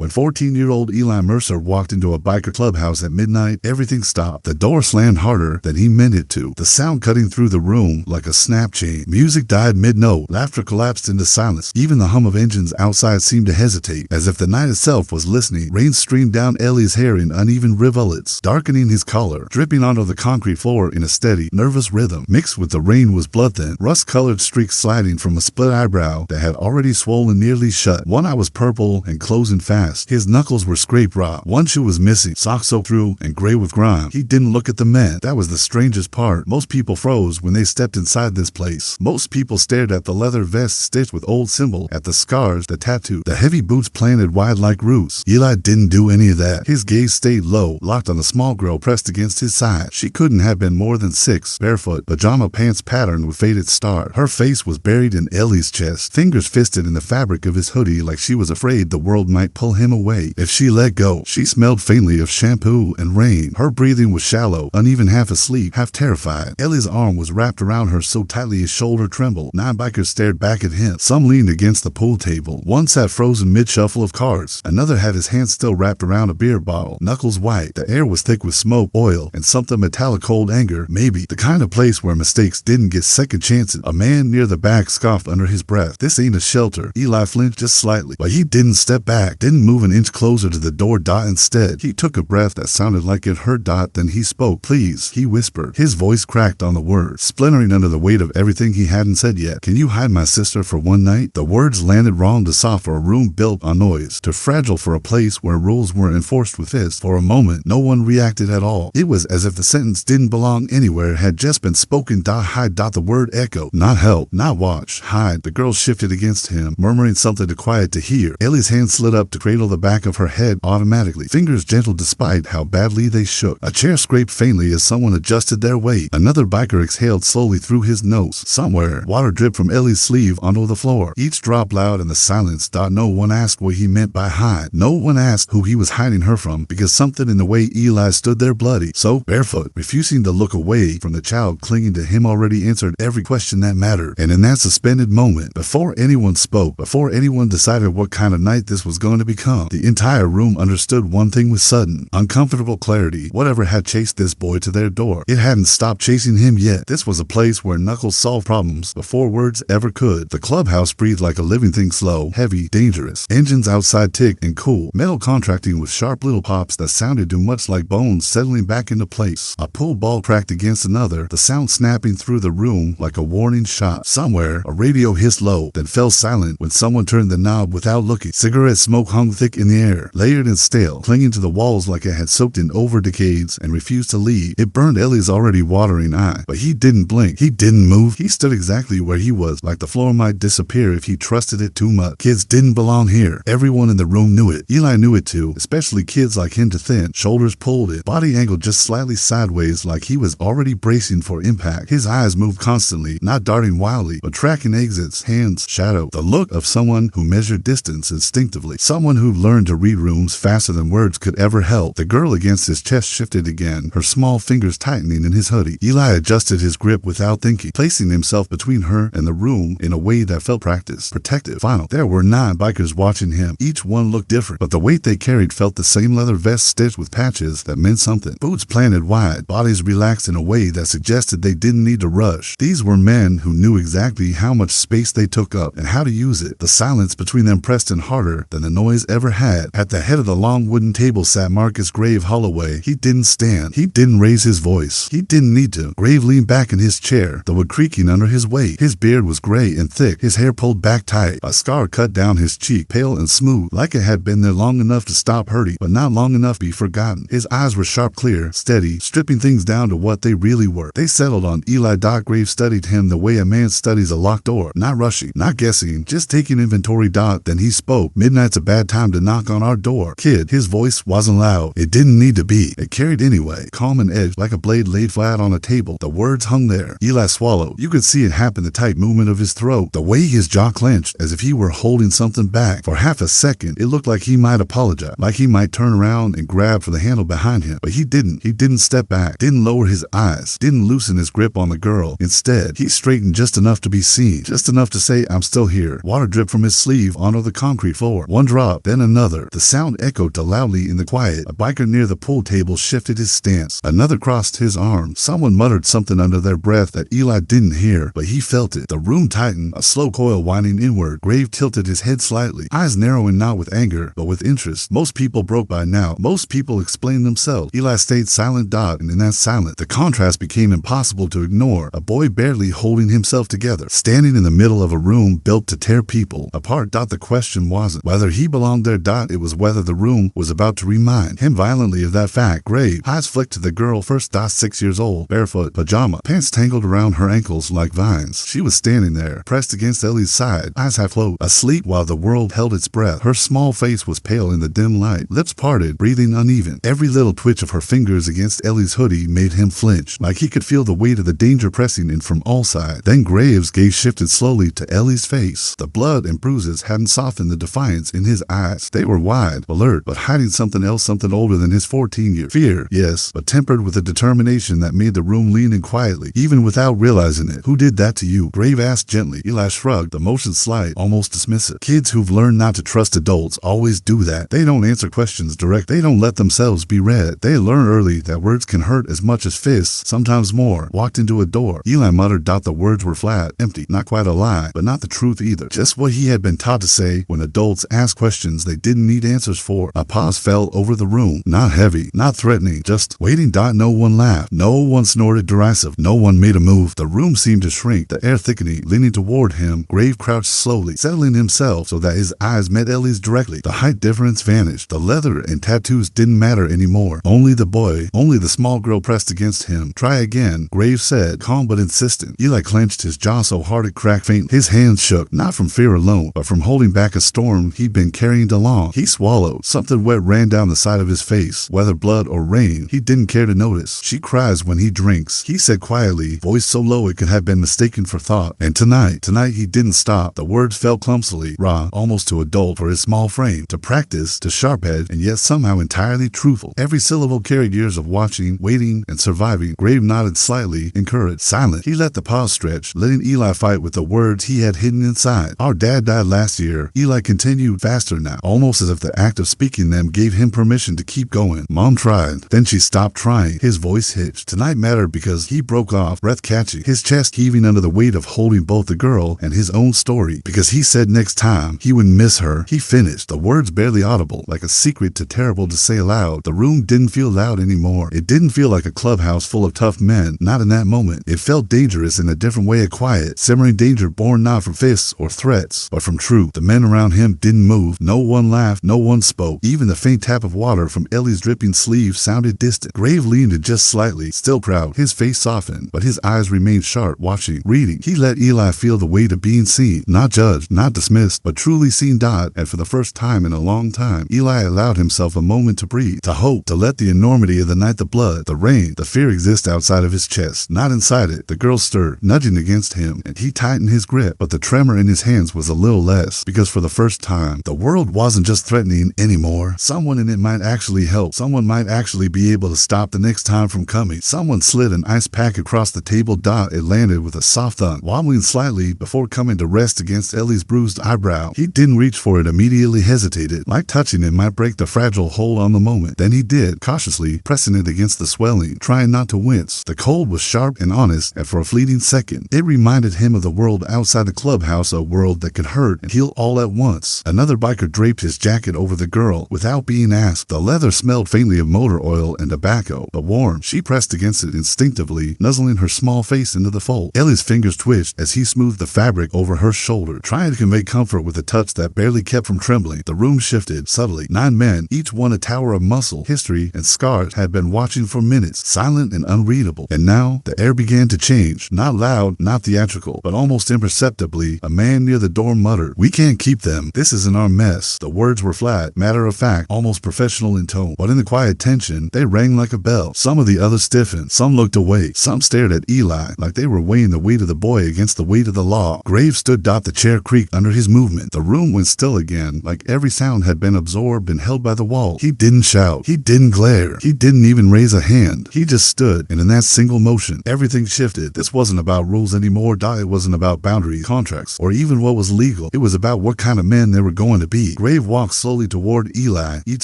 When 14-year-old Eli Mercer walked into a biker clubhouse at midnight, everything stopped. The door slammed harder than he meant it to, the sound cutting through the room like a snap chain. Music died mid-note. Laughter collapsed into silence. Even the hum of engines outside seemed to hesitate, as if the night itself was listening. Rain streamed down Ellie's hair in uneven rivulets, darkening his collar, dripping onto the concrete floor in a steady, nervous rhythm. Mixed with the rain was blood-thin, rust-colored streaks sliding from a split eyebrow that had already swollen nearly shut. One eye was purple and closing fast. His knuckles were scraped raw. One shoe was missing, socks soaked through and gray with grime. He didn't look at the men. That was the strangest part. Most people froze when they stepped inside this place. Most people stared at the leather vest stitched with old symbol, at the scars, the tattoo, the heavy boots planted wide like roots. Eli didn't do any of that. His gaze stayed low, locked on the small girl pressed against his side. She couldn't have been more than 6, barefoot, pajama pants patterned with faded stars. Her face was buried in Ellie's chest, fingers fisted in the fabric of his hoodie like she was afraid the world might pull him away if she let go. She smelled faintly of shampoo and rain. Her breathing was shallow, uneven, half asleep, half terrified. Ellie's arm was wrapped around her so tightly his shoulder trembled. 9 bikers stared back at him. Some leaned against the pool table. One sat frozen mid-shuffle of cards. Another had his hand still wrapped around a beer bottle, knuckles white. The air was thick with smoke, oil, and something metallic cold anger. Maybe the kind of place where mistakes didn't get second chances. A man near the back scoffed under his breath. This ain't a shelter. Eli flinched just slightly, but he didn't step back, didn't move an inch closer to the door. Instead, he took a breath that sounded like it hurt. Then he spoke. Please, he whispered. His voice cracked on the words, splintering under the weight of everything he hadn't said yet. Can you hide my sister for one night? The words landed wrong, too soft for a room built on noise, too fragile for a place where rules were enforced with fists. For a moment, no one reacted at all. It was as if the sentence didn't belong anywhere, had just been spoken. Hide. The word echoed. Not help, not watch, hide. The girl shifted against him, murmuring something too quiet to hear. Ellie's hand slid up to cradle the back of her head automatically, fingers gentle despite how badly they shook. A chair scraped faintly as someone adjusted their weight. Another biker exhaled slowly through his nose. Somewhere, water dripped from Ellie's sleeve onto the floor. Each drop loud in the silence. No one asked what he meant by hide. No one asked who he was hiding her from, because something in the way Eli stood there bloody, so barefoot, refusing to look away from the child clinging to him, already answered every question that mattered. And in that suspended moment, before anyone spoke, before anyone decided what kind of night this was going to become, the entire room understood one thing with sudden, uncomfortable clarity. Whatever had chased this boy to their door, it hadn't stopped chasing him yet. This was a place where knuckles solved problems before words ever could. The clubhouse breathed like a living thing, slow, heavy, dangerous. Engines outside ticked and cool, metal contracting with sharp little pops that sounded too much like bones settling back into place. A pool ball cracked against another, the sound snapping through the room like a warning shot. Somewhere, a radio hissed low, then fell silent when someone turned the knob without looking. Cigarette smoke hung thick in the air, layered and stale, clinging to the walls like it had soaked in over decades and refused to leave. It burned Ellie's already watering eye, but he didn't blink. He didn't move. He stood exactly where he was, like the floor might disappear if he trusted it too much. Kids didn't belong here. Everyone in the room knew it. Eli knew it too, especially kids like him, too thin, shoulders pulled in, body angled just slightly sideways like he was already bracing for impact. His eyes moved constantly, not darting wildly, but tracking exits, hands, shadow. The look of someone who measured distance instinctively, someone who learned to read rooms faster than words could ever help. The girl against his chest shifted again, her small fingers tightening in his hoodie. Eli adjusted his grip without thinking, placing himself between her and the room in a way that felt practiced, protective, final. There were 9 bikers watching him. Each one looked different, but the weight they carried felt the same. Leather vests stitched with patches that meant something, boots planted wide, bodies relaxed in a way that suggested they didn't need to rush. These were men who knew exactly how much space they took up and how to use it. The silence between them pressed in harder than the noise ever had. At the head of the long wooden table sat Marcus Grave Holloway. He didn't stand. He didn't raise his voice. He didn't need to. Grave leaned back in his chair, the wood creaking under his weight. His beard was gray and thick, his hair pulled back tight. A scar cut down his cheek, pale and smooth, like it had been there long enough to stop hurting, but not long enough to be forgotten. His eyes were sharp, clear, steady, stripping things down to what they really were. They settled on Eli. Grave studied him the way a man studies a locked door, not rushing, not guessing, just taking inventory. Then he spoke. Midnight's a bad time to knock on our door. Kid, his voice wasn't loud. It didn't need to be. It carried anyway, calm and edged like a blade laid flat on a table. The words hung there. Eli swallowed. You could see it happen, the tight movement of his throat, the way his jaw clenched, as if he were holding something back. For half a second, it looked like he might apologize, like he might turn around and grab for the handle behind him, but he didn't. He didn't step back, didn't lower his eyes, didn't loosen his grip on the girl. Instead, he straightened just enough to be seen, just enough to say, I'm still here. Water dripped from his sleeve onto the concrete floor. One drop, then another. The sound echoed loudly in the quiet. A biker near the pool table shifted his stance. Another crossed his arms. Someone muttered something under their breath that Eli didn't hear, but he felt it. The room tightened, a slow coil winding inward. Grave tilted his head slightly, eyes narrowing not with anger, but with interest. Most people broke by now. Most people explained themselves. Eli stayed silent, and in that silence, the contrast became impossible to ignore. A boy barely holding himself together, standing in the middle of a room built to tear people apart. The question wasn't whether he belonged there. It was whether the room was about to remind him violently of that fact. Grave eyes flicked to the girl first. 6 years old, barefoot, pajama, pants tangled around her ankles like vines. She was standing there, pressed against Ellie's side, eyes half closed, asleep while the world held its breath. Her small face was pale in the dim light, lips parted, breathing uneven. Every little twitch of her fingers against Ellie's hoodie made him flinch, like he could feel the weight of the danger pressing in from all sides. Then Graves' gaze shifted slowly to Ellie's face. The blood and bruises hadn't softened the defiance in his eyes. They were wide, alert, but hiding something else, something older than his 14-year fear, yes, but tempered with a determination that made the room lean in quietly, even without realizing it. Who did that to you? Grave asked gently. Eli shrugged, the motion slight, almost dismissive. Kids who've learned not to trust adults always do that. They don't answer questions direct. They don't let themselves be read. They learn early that words can hurt as much as fists, sometimes more. Walked into a door. Eli muttered. The words were flat, empty, not quite a lie, but not the truth either. Just what he had been taught to say when adults asked questions they didn't need answers for. A pause fell over the room. Not heavy, not threatening, just waiting. No one laughed. No one snorted derisive. No one made a move. The room seemed to shrink, the air thickening, leaning toward him. Grave crouched slowly, settling himself so that his eyes met Ellie's directly. The height difference vanished. The leather and tattoos didn't matter anymore. Only the boy, only the small girl pressed against him. Try again, Grave said, calm but insistent. Eli clenched his jaw so hard it cracked faint. His hands shook, not from fear alone, but from holding back a storm he'd been carrying along. He swallowed. Something wet ran down the side of his face. Whether blood or rain, he didn't care to notice. She cries when he drinks, he said quietly, voice so low it could have been mistaken for thought. And tonight he didn't stop. The words fell clumsily, raw, almost too adult for his small frame. To practice, to sharp-head, and yet somehow entirely truthful. Every syllable carried years of watching, waiting, and surviving. Grave nodded slightly, encouraged, silent. He let the pause stretch, letting Eli fight with the words he had hidden inside. Our dad died last year. Eli continued, faster now, almost as if the act of speaking them gave him permission to keep going. Mom tried. Then she stopped trying. His voice hitched. Tonight mattered because he broke off, breath catching, his chest heaving under the weight of holding both the girl and his own story. Because he said next time he would miss her. He finished, the words barely audible, like a secret too terrible to say aloud. The room didn't feel loud anymore. It didn't feel like a clubhouse full of tough men. Not in that moment. It felt dangerous in a different way, a quiet, simmering danger born not from fists or threats, but from truth. The men around him didn't move. No one laughed. No one spoke. Even the faint tap of water from Ellie's dripping sleeve sounded distant. Grave leaned in just slightly, still proud. His face softened, but his eyes remained sharp, watching, reading. He let Eli feel the weight of being seen, not judged, not dismissed, but truly seen. And for the first time in a long time, Eli allowed himself a moment to breathe, to hope, to let the enormity of the night, the blood, the rain, the fear exist outside of his chest, not inside it. The girl stirred, nudging against him, and he tightened his grip, but the tremor in his hands was a little less, because for the first time, the world wasn't just threatening anymore. Someone in it might actually help. Someone might actually be able to stop the next time from coming. Someone slid an ice pack across the table. It landed with a soft thud, wobbling slightly before coming to rest against Ellie's bruised eyebrow. He didn't reach for it, immediately hesitated, like touching it might break the fragile hold on the moment. Then he did, cautiously, pressing it against the swelling, trying not to wince. The cold was sharp and honest, and for a fleeting second, it reminded him of the world outside the clubhouse, a world that could hurt and heal all at once. Another biker draped his jacket over the girl, without being asked. The leather smelled faintly of motor oil and tobacco, but warm. She pressed against it instinctively, nuzzling her small face into the fold. Ellie's fingers twitched as he smoothed the fabric over her shoulder, trying to convey comfort with a touch that barely kept from trembling. The room shifted, subtly. 9 men, each one a tower of muscle, history, and scars, had been watching for minutes, silent and unreadable. And now, the air began to change. Not loud, not theatrical, but almost imperceptibly. A man near the door muttered, "We can't keep them. This isn't our mess." The words were flat, matter of fact, almost professional in tone, but in the quiet tension, they rang like a bell. Some of the others stiffened. Some looked away. Some stared at Eli, like they were weighing the weight of the boy against the weight of the law. Grave stood. The chair creaked under his movement. The room went still again, like every sound had been absorbed and held by the wall. He didn't shout. He didn't glare. He didn't even raise a hand. He just stood, and in that single motion, everything shifted. This wasn't about rules anymore. It wasn't about boundaries, contracts, or even what was legal. It was about what kind of men they were going to be. plea. Grave walked slowly toward Eli, each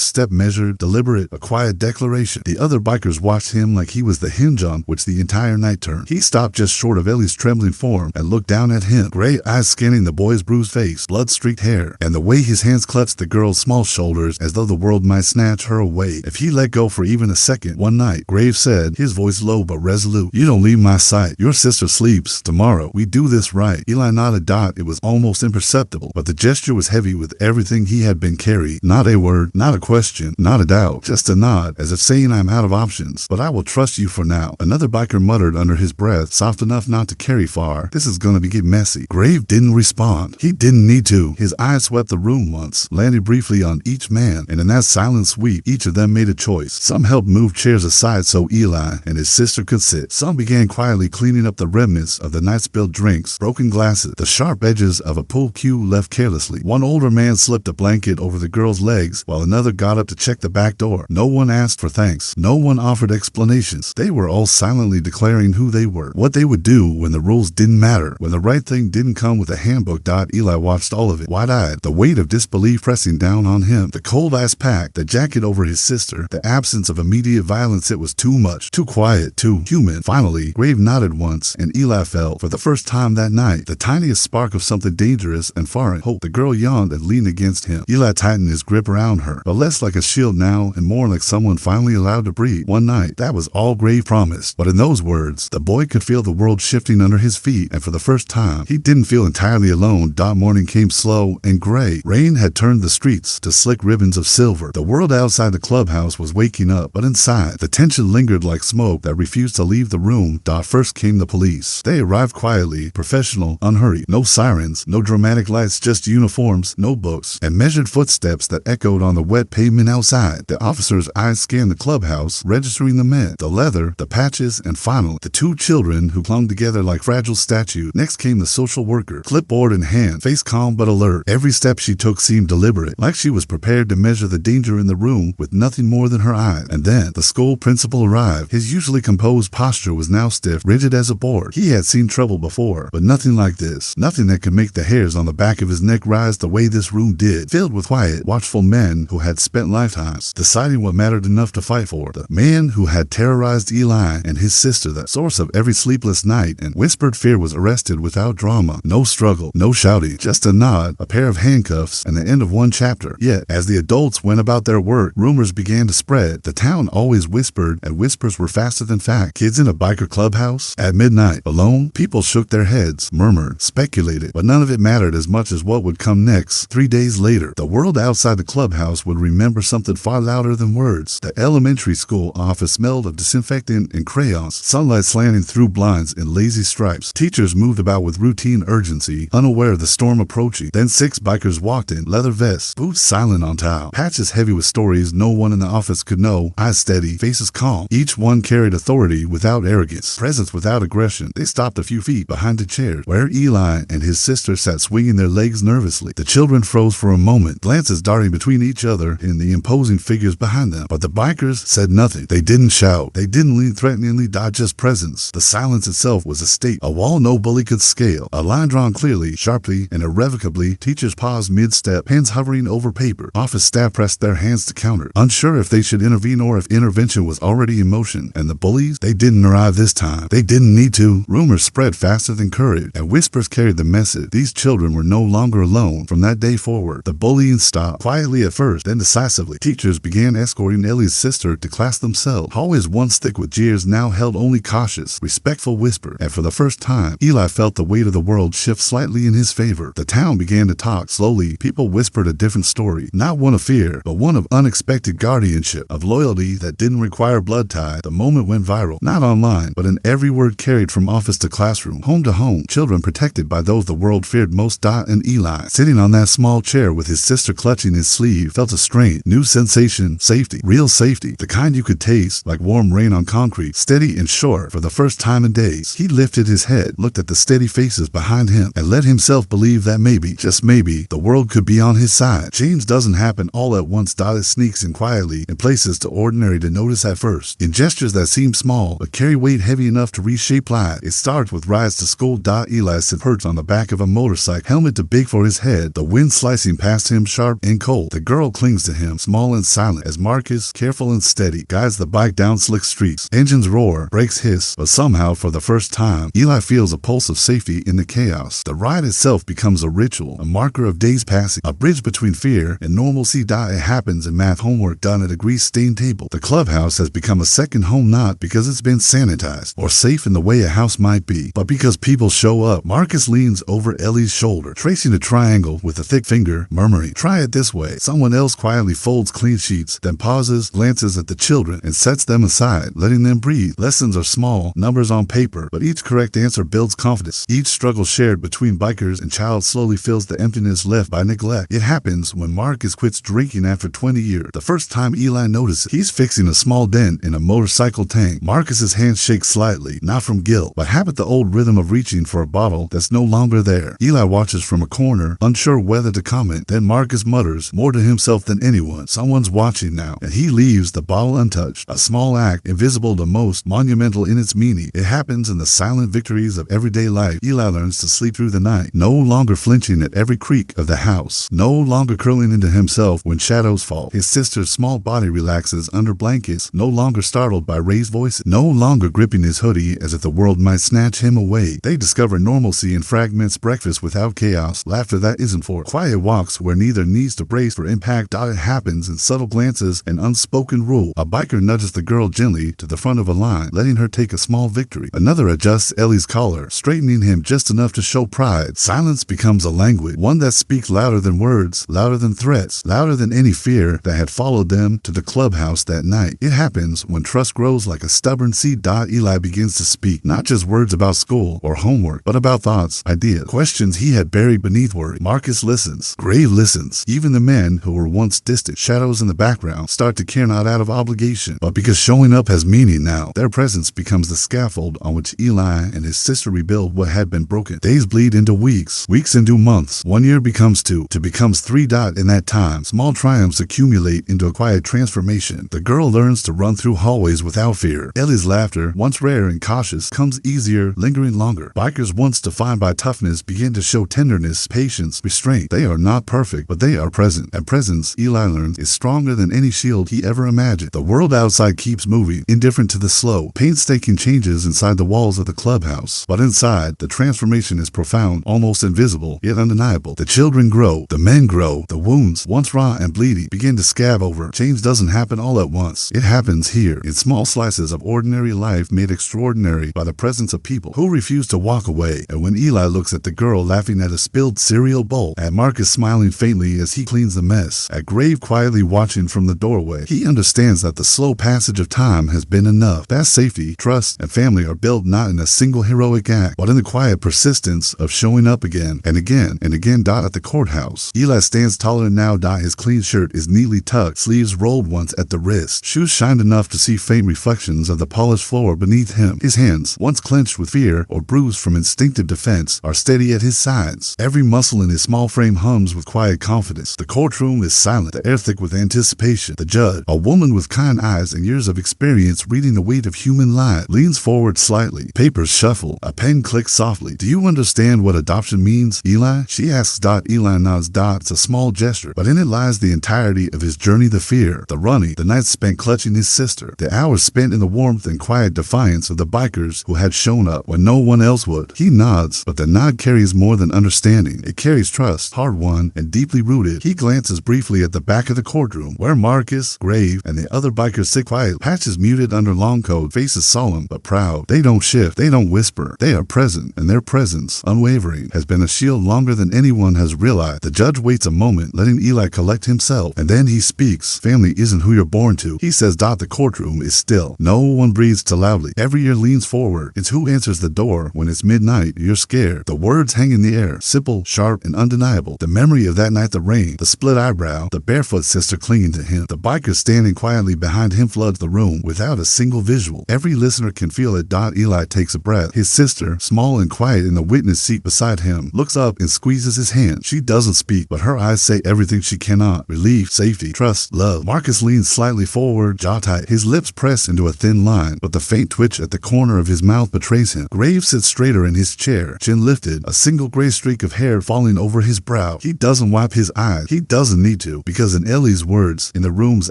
step measured, deliberate, a quiet declaration. The other bikers watched him like he was the hinge on which the entire night turned. He stopped just short of Ellie's trembling form and looked down at him, gray eyes scanning the boy's bruised face, blood-streaked hair, and the way his hands clutched the girl's small shoulders as though the world might snatch her away if he let go for even a second. One night, Grave said, his voice low but resolute, "You don't leave my sight. Your sister sleeps. Tomorrow, we do this right." Eli nodded. It was almost imperceptible, but the gesture was heavy with everything he had been carried. Not a word, not a question, not a doubt, just a nod, as if saying, "I'm out of options, but I will trust you for now." Another biker muttered under his breath, soft enough not to carry far, "This is gonna get messy." Grave didn't respond. He didn't need to. His eyes swept the room once, landed briefly on each man, and in that silent sweep, each of them made a choice. Some helped move chairs aside so Eli and his sister could sit. Some began quietly cleaning up the remnants of the night-spilled drinks, broken glasses, the sharp edges of a pool cue left carelessly. One older man slipped a blanket over the girl's legs, while another got up to check the back door. No one asked for thanks. No one offered explanations. They were all silently declaring who they were, what they would do when the rules didn't matter, when the right thing didn't come with a handbook. Eli watched all of it, wide-eyed, the weight of disbelief pressing down on him. The cold ice pack, the jacket over his sister, the absence of immediate violence. It was too much, too quiet, too human. Finally, Grave nodded once, and Eli felt, for the first time that night, the tiniest spark of something dangerous and foreign. Hope. The girl yawned and leaned against him. Eli tightened his grip around her, but less like a shield now and more like someone finally allowed to breathe. One night, that was all Grave promised. But in those words, the boy could feel the world shifting under his feet, and for the first time, he didn't feel entirely alone. Morning came slow and gray. Rain had turned the streets to slick ribbons of silver. The world outside the clubhouse was waking up, but inside, the tension lingered like smoke that refused to leave the room. First came the police. They arrived quietly, professional, unhurried. No sirens, no dramatic lights, just uniforms, notebooks, and measured footsteps that echoed on the wet pavement outside. The officers' eyes scanned the clubhouse, registering the men, the leather, the patches, and finally, the two children who clung together like fragile statues. Next came the social worker, clipboard in hand, face calm but alert. Every step she took seemed deliberate, like she was prepared to measure the danger in the room with nothing more than her eyes. And then, the school principal arrived. His usually composed posture was now stiff, rigid as a board. He had seen trouble before, but nothing like this. Nothing that could make the hairs on the back of his neck rise the way this room did. Filled with quiet, watchful men who had spent lifetimes deciding what mattered enough to fight for. The man who had terrorized Eli and his sister, the source of every sleepless night and whispered fear, was arrested without drama. No struggle, no shouting, just a nod, a pair of handcuffs, and the end of one chapter. Yet, as the adults went about their work, rumors began to spread. The town always whispered, and whispers were faster than fact. Kids in a biker clubhouse? At midnight? Alone? People shook their heads, murmured, speculated, but none of it mattered as much as what would come next. 3 days later, the world outside the clubhouse would remember something far louder than words. The elementary school office smelled of disinfectant and crayons, sunlight slanting through blinds in lazy stripes. Teachers moved about with routine urgency, unaware of the storm approaching. Then 6 bikers walked in, leather vests, boots silent on tile, patches heavy with stories no one in the office could know, eyes steady, faces calm. Each one carried authority without arrogance, presence without aggression. They stopped a few feet behind the chairs, where Eli and his sister sat swinging their legs nervously. The children froze for a moment, glances darting between each other and the imposing figures behind them. But the bikers said nothing. They didn't shout. They didn't lean threateningly, just presence. The silence itself was a state, a wall no bully could scale, a line drawn clearly, sharply, and irrevocably. Teachers paused mid-step, hands hovering over paper. Office staff pressed their hands to counter, unsure if they should intervene or if intervention was already in motion. And the bullies? They didn't arrive this time. They didn't need to. Rumors spread faster than courage, and whispers carried the message. These children were no longer alone. From that day forward, the bullying stopped, quietly at first, then decisively. Teachers began escorting Ellie's sister to class themselves. Hallways once thick with jeers now held only cautious, respectful whisper. And for the first time, Eli felt the weight of the world shift slightly in his favor. The town began to talk. Slowly, people whispered a different story. Not one of fear, but one of unexpected guardianship, of loyalty that didn't require blood tie. The moment went viral. Not online, but in every word carried from office to classroom, home to home. Children protected by those the world feared most. And Eli, sitting on that small chair with his sister clutching his sleeve, felt a strange, new sensation. Safety. Real safety. The kind you could taste, like warm rain on concrete. Steady and sure. For the first time in days, he lifted his head, looked at the steady faces behind him, and let himself believe that maybe, just maybe, the world could be on his side. Change doesn't happen all at once. It sneaks in quietly, in places too ordinary to notice at first, in gestures that seem small, but carry weight heavy enough to reshape life. It starts with rides to school. Eli sat perched on the back of a motorcycle, helmet too big for his head, the wind slicing past him sharp and cold. The girl clings to him, small and silent, as Marcus, careful and steady, guides the bike down slick streets. Engines roar, brakes hiss, but somehow, for the first time, Eli feels a pulse of safety in the chaos. The ride itself becomes a ritual, a marker of days passing, a bridge between fear and normalcy. It happens in math homework done at a grease-stained table. The clubhouse has become a second home, not because it's been sanitized or safe in the way a house might be, but because people show up. Marcus leans over Ellie's shoulder, tracing a triangle with a thick finger, murmuring, "Try it this way." Someone else quietly folds clean sheets, then pauses, glances at the children, and sets them aside, letting them breathe. Lessons are small, numbers on paper, but each correct answer builds confidence. Each struggle shared between bikers and child slowly fills the emptiness left by neglect. It happens when Marcus quits drinking after 20 years. The first time Eli notices, he's fixing a small dent in a motorcycle tank. Marcus's hand shakes slightly, not from guilt, but habit, the old rhythm of reaching for a bottle that's no longer there. Eli watches from a corner, unsure whether to comment. Then Marcus mutters, more to himself than anyone, "Someone's watching now," and he leaves the bottle untouched. A small act, invisible to most, monumental in its meaning. It happens in the silent victories of everyday life. Eli learns to sleep through the night, no longer flinching at every creak of the house, no longer curling into himself when shadows fall. His sister's small body relaxes under blankets, no longer startled by raised voices, no longer gripping his hoodie as if the world might snatch him away. They discover normalcy in fragments, breakfast without chaos, laughter that isn't forced, quiet walks where neither needs to brace for impact. It happens in subtle glances and unspoken rule. A biker nudges the girl gently to the front of a line, letting her take a small victory. Another adjusts Ellie's collar, straightening him just enough to show pride. Silence becomes a language, one that speaks louder than words, louder than threats, louder than any fear that had followed them to the clubhouse that night. It happens when trust grows like a stubborn seed. Eli begins to speak, not just words about school or homework, but about thoughts, ideas, questions he had buried beneath worry. Marcus listens. Grave listens. Even the men who were once distant, shadows in the background, start to care, not out of obligation, but because showing up has meaning now. Their presence becomes the scaffold on which Eli and his sister rebuild what had been broken. Days bleed into weeks, weeks into months. 1 year becomes 2, 2 becomes 3. In that time, small triumphs accumulate into a quiet transformation. The girl learns to run through hallways without fear. Ellie's laughter, once rare and cautious, comes easier, lingering longer. Bikers once defined by toughness begin to show tenderness, patience, restraint. They are not perfect, but they are present. And presence, Eli learns, is stronger than any shield he ever imagined. The world outside keeps moving, indifferent to the slow, painstaking changes inside the walls of the clubhouse. But inside, the transformation is profound, almost invisible, yet undeniable. The children grow, the men grow, the wounds, once raw and bleeding, begin to scab over. Change doesn't happen all at once. It happens here, in small slices of ordinary life made extraordinary by the presence of people who refuse to walk away. And when Eli looks at the girl laughing at a spilled cereal bowl, at Marcus smiling faintly as he cleans the mess, at Grave quietly watching from the doorway, he understands that the slow passage of time has been enough. That safety, trust, and family are built not in a single heroic act, but in the quiet persistence of showing up again and again and again. At the courthouse, Eli stands taller now. His clean shirt is neatly tucked, sleeves rolled once at the wrist, shoes shined enough to see faint reflections of the polished floor beneath him. His hands, once clenched with fear or bruised from instinctive defense, are steady at his sides. Every muscle in his small frame hums with quiet confidence. The courtroom is silent, the air thick with anticipation. The judge, a woman with kind eyes and years of experience reading the weight of human life, leans forward slightly. Papers shuffle. A pen clicks softly. "Do you understand what adoption means, Eli?" she asks. Eli nods. It's a small gesture, but in it lies the entirety of his journey: the fear, the running, the nights spent clutching his sister, the hours spent in the warmth and quiet defiance of the bikers who had shown up when no one else would. He nods, but the nod carries more than understanding. It carries trust, hard-won and deeply rooted. He glances briefly at the back of the courtroom, where Marcus, Grave, and the other bikers sit quiet, patches muted under long coat, faces solemn but proud. They don't shift, they don't whisper, they are present, and their presence, unwavering, has been a shield longer than anyone has realized. The judge waits a moment, letting Eli collect himself, and then he speaks. "Family isn't who you're born to," he says. The courtroom is still. No one breathes too loudly. Every ear leans forward. It's who answers the door when it's midnight. You're scared. The words hang in the air, simple, sharp, and undeniable. The memory of that night, the rain, the split eyebrow, the barefoot sister clinging to him, the biker standing quietly behind him floods the room without a single visual. Every listener can feel it. Eli takes a breath. His sister, small and quiet in the witness seat beside him, looks up and squeezes his hand. She doesn't speak, but her eyes say everything she cannot. Relief, safety, trust, love. Marcus leans slightly forward, jaw tight, his lips pressed into a thin line, but the faint twitch at the corner of his mouth betrays him. Grave sits straighter in his chair, chin lifted, a single gray streak of hair falling over his brow. He doesn't wipe his eyes. He doesn't need to, because in Ellie's words, in the room's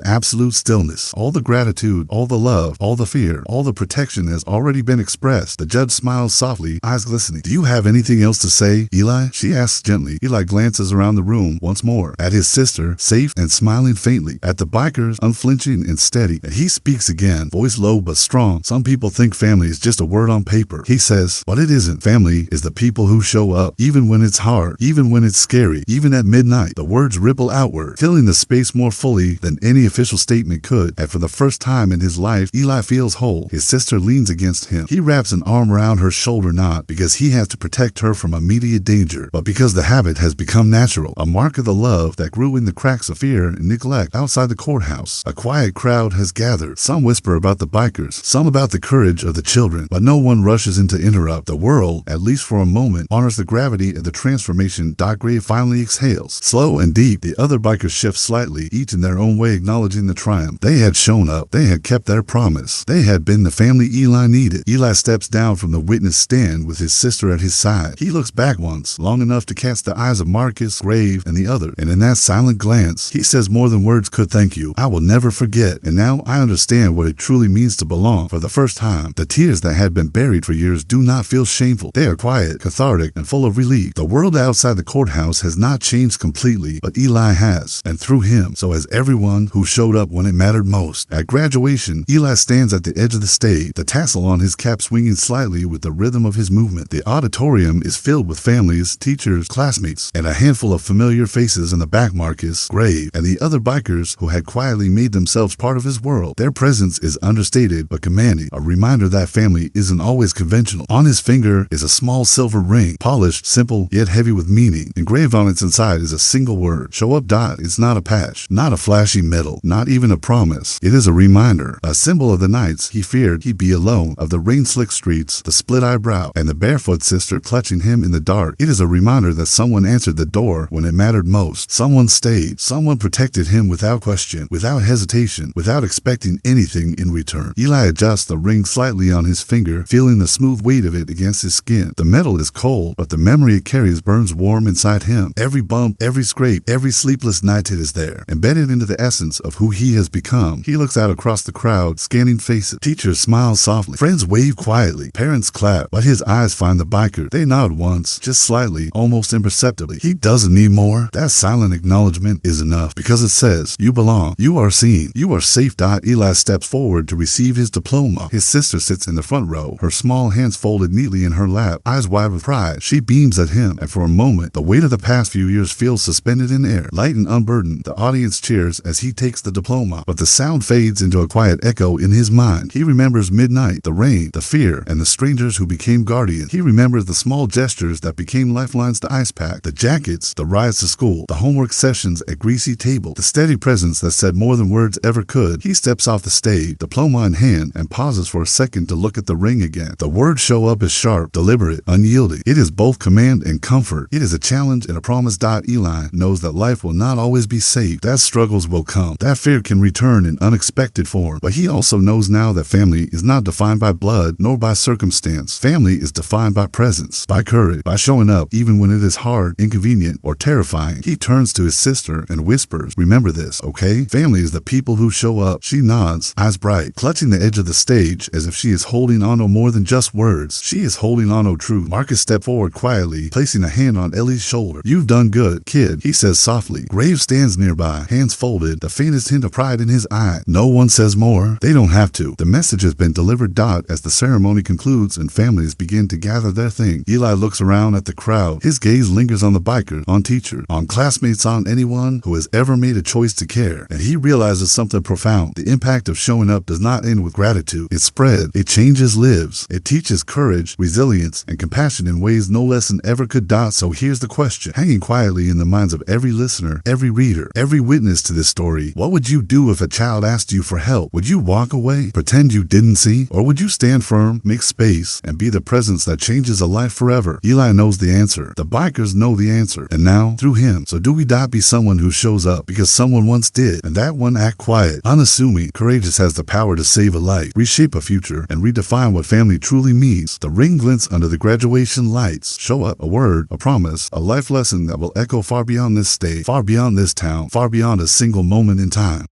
absolute stillness, all the gratitude, all the love, all the fear, all the protection has already been expressed. The judge smiles softly, eyes glistening. Do you have anything else to say, Eli? She asks gently. Eli glances around the room once more, at his sister, safe and smiling faintly, at the bikers, unflinching and steady. And he speaks again, voice low but strong. Some people think family is just a word on paper. He says, but it isn't. Family is the people who show up, even when it's hard, even when it's scary, even at midnight. The words ripple outward, filling the space more fully than any official statement could. And for the first time in his life, Eli feels whole. His sister leans against him. He wraps an arm around her shoulder, not because he has to protect her from immediate danger, but because the habit has become natural, a mark of the love that grew in the cracks of fear and neglect outside the courthouse. A quiet crowd has gathered. Some whisper about the bikers, some about the courage of the children, but no one rushes in to interrupt. The world, at least for a moment, honors the gravity of the transformation. Gray finally exhales. Slow and deep, the other bikers shift slightly, each in their own way acknowledging the triumph. They had shown up. They had kept their promise. They had been the family Eli needed. Eli steps down from the witness stand with his sister at his side. He looks back once, long enough to catch the eyes of Marcus, Grave, and the other, and in that silent glance, he says more than words could. Thank you. I will never forget. And now I understand what it truly means to belong. For the first time, the tears that had been buried for years do not feel shameful. They are quiet, cathartic, and full of relief. The world outside the courthouse has not changed completely, but Eli has, and through him, so has everyone who showed up when it mattered most. At graduation, Eli stands at the edge of the stage, the tassel on his cap swinging slightly with the rhythm of his movement. The auditorium is filled with families, teachers, classmates, and a handful of familiar faces in the back. Marcus, Grave, and the other bikers who had quietly made themselves part of his world. Their presence is understated but commanding, a reminder that family isn't always conventional. On his finger is a small silver ring, polished, simple, yet heavy with meaning. Engraved on its inside is a single word. Show up. It's not a patch, not a flashy medal, not even a promise. It is a reminder, a symbol of the nights he feared he'd be alone, of the rain-slicked streets, the split eyebrow, and the barefoot sister clutching him in the dark. It is a reminder that someone answered the door when it mattered most. Someone stayed. Someone protected him without question, without hesitation, without expecting anything in return. Eli adjusts the ring slightly on his finger, feeling the smooth weight of it against his skin. The metal is cold, but the memory it carries burns warm inside him. Every bump, every scrape, every sleepless night it is there, embedded into the essence of who he has become. He looks out across the crowd, scanning faces. Teachers smile softly. Friends wave quietly. Parents clap, but his eyes find the biker. They nod once, just slightly, almost imperceptibly. He doesn't need more. That silent acknowledgement is enough, because it says, you belong. You are seen. You are safe. Eli steps forward to receive his diploma. His sister sits in the front row, her small hands folded neatly in her lap, eyes wide with pride. She beams at him, and for a moment, the weight of the past few years feels suspended in air. Light and unburdened, the audience cheers as he takes the diploma, but the sound fades into a quiet echo in his mind. He remembers midnight, the rain, the fear, and the strangers who became guardians. He remembers the small gestures that became lifelines to ice pack, the jackets, the rides to school, the homework sessions at greasy table, the steady presence that said more than words ever could. He steps off the stage, diploma in hand, and pauses for a second to look at the ring again. The words show up as sharp, deliberate, unyielding. It is both command and comfort. It is a challenge and a promise. Eli knows that life will not always be safe, that struggles will come, that fear can return in unexpected form. But he also knows now that family is not defined by blood nor by circumstance. Family is defined by presence, by courage, by showing up even when it is hard, inconvenient, or terrifying. He turns to his sister and whispers, remember this, okay? Family is the people who show up. She nods, eyes bright, clutching the edge of the stage as if she is holding on to more than just words. She is holding on to truth. Marcus stepped forward quietly, placing a hand on Ellie's shoulder. You've done good, kid, he says softly. Grave stands nearby, hands folded, the faintest hint of pride in his eye. No one says more. They don't have to. The message has been delivered. As the ceremony concludes and families begin to gather their things, Eli looks around at the crowd. His gaze lingers on the bikers, on teachers, on classmates, on anyone who has ever made a choice to care. And he realizes something profound. The impact of showing up does not end with gratitude. It spreads. It changes lives. It teaches courage, resilience, and compassion in ways no lesson ever could. So here's the question, hanging quietly in the minds of every listener, every reader, every witness to this story. What would you do if a child asked you for help? Would you walk away, pretend you didn't see? Or would you stand firm, make space, and be the presence that changes a life forever? Eli knows the answer. The bikers know the answer. And now, through him. So do we not be someone who shows up because someone once did, and that one act quiet, unassuming, courageous, has the power to save a life, reshape a future, and redefine what family truly means. The ring glints under the graduation lights. Show up, a word, a promise, a life lesson that will will echo far beyond this state, far beyond this town, far beyond a single moment in time.